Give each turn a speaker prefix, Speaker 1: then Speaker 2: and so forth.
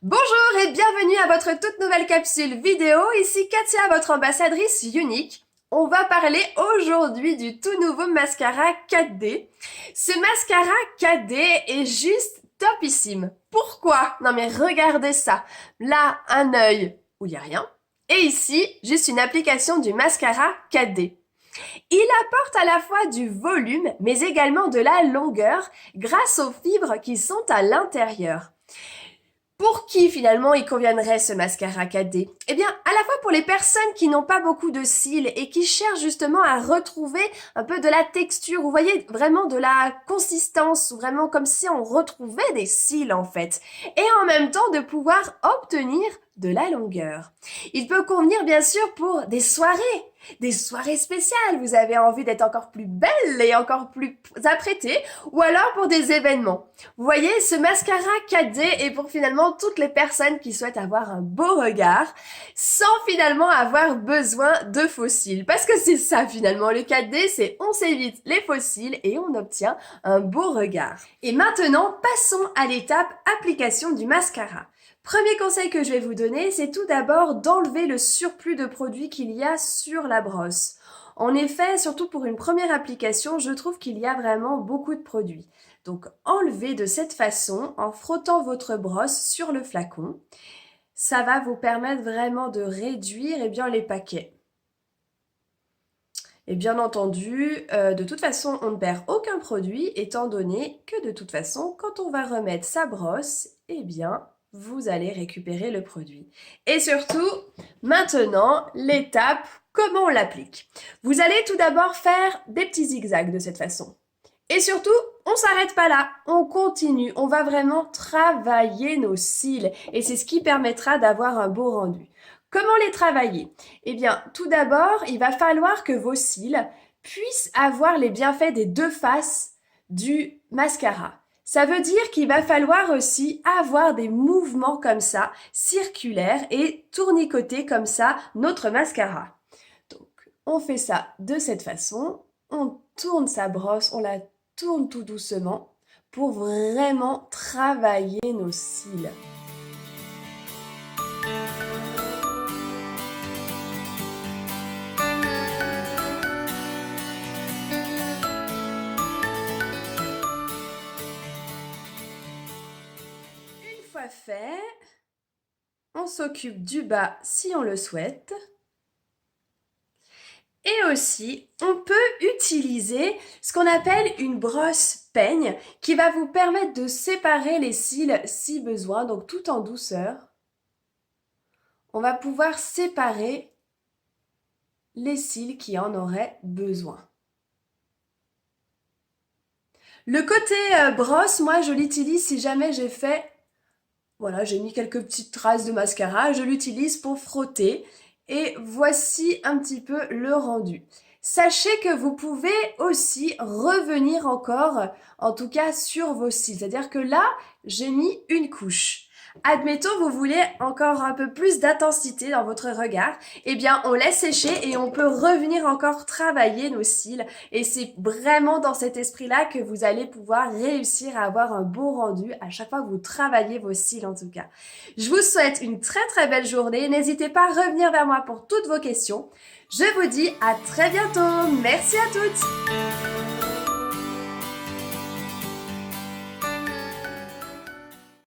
Speaker 1: Bonjour et bienvenue à votre toute nouvelle capsule vidéo. Ici Katia, votre ambassadrice unique. On va parler aujourd'hui du tout nouveau mascara 4D. Ce mascara 4D est juste topissime. Pourquoi? Non mais regardez ça. Là, un œil où il n'y a rien. Et ici, juste une application du mascara 4D. Il apporte à la fois du volume, mais également de la longueur grâce aux fibres qui sont à l'intérieur. Pour qui finalement il conviendrait ce mascara 4D? Eh bien, à la fois pour les personnes qui n'ont pas beaucoup de cils et qui cherchent justement à retrouver un peu de la texture, vous voyez, vraiment de la consistance, vraiment comme si on retrouvait des cils en fait. Et en même temps de pouvoir obtenir de la longueur. Il peut convenir bien sûr pour des soirées spéciales, vous avez envie d'être encore plus belle et encore plus apprêtée, ou alors pour des événements. Vous voyez, ce mascara 4D est pour finalement toutes les personnes qui souhaitent avoir un beau regard, sans finalement avoir besoin de faux cils. Parce que c'est ça finalement, le 4D, c'est on s'évite les faux cils et on obtient un beau regard. Et maintenant, passons à l'étape application du mascara. Premier conseil que je vais vous donner, c'est tout d'abord d'enlever le surplus de produits qu'il y a sur la brosse. En effet, surtout pour une première application, je trouve qu'il y a vraiment beaucoup de produits. Donc enlevez de cette façon en frottant votre brosse sur le flacon. Ça va vous permettre vraiment de réduire les paquets. Et bien entendu, de toute façon, on ne perd aucun produit étant donné que de toute façon, quand on va remettre sa brosse, vous allez récupérer le produit. Et surtout, maintenant, l'étape, comment on l'applique. Vous allez tout d'abord faire des petits zigzags de cette façon. Et surtout, on s'arrête pas là, on continue, on va vraiment travailler nos cils et c'est ce qui permettra d'avoir un beau rendu. Comment les travailler? Eh bien, tout d'abord, il va falloir que vos cils puissent avoir les bienfaits des deux faces du mascara. Ça veut dire qu'il va falloir aussi avoir des mouvements comme ça, circulaires et tournicoter comme ça notre mascara. Donc, on fait ça de cette façon, on tourne sa brosse, on la tourne tout doucement pour vraiment travailler nos cils. Une fois fait, on s'occupe du bas si on le souhaite. Et aussi, on peut utiliser ce qu'on appelle une brosse peigne qui va vous permettre de séparer les cils si besoin, donc tout en douceur. On va pouvoir séparer les cils qui en auraient besoin. Le côté brosse, moi je l'utilise si jamais j'ai mis quelques petites traces de mascara, je l'utilise pour frotter. Et voici un petit peu le rendu. Sachez que vous pouvez aussi revenir encore, en tout cas sur vos cils. C'est-à-dire que là, j'ai mis une couche. Admettons, vous voulez encore un peu plus d'intensité dans votre regard. Eh bien, on laisse sécher et on peut revenir encore travailler nos cils. Et c'est vraiment dans cet esprit-là que vous allez pouvoir réussir à avoir un beau rendu à chaque fois que vous travaillez vos cils en tout cas. Je vous souhaite une très très belle journée. N'hésitez pas à revenir vers moi pour toutes vos questions. Je vous dis à très bientôt. Merci à toutes.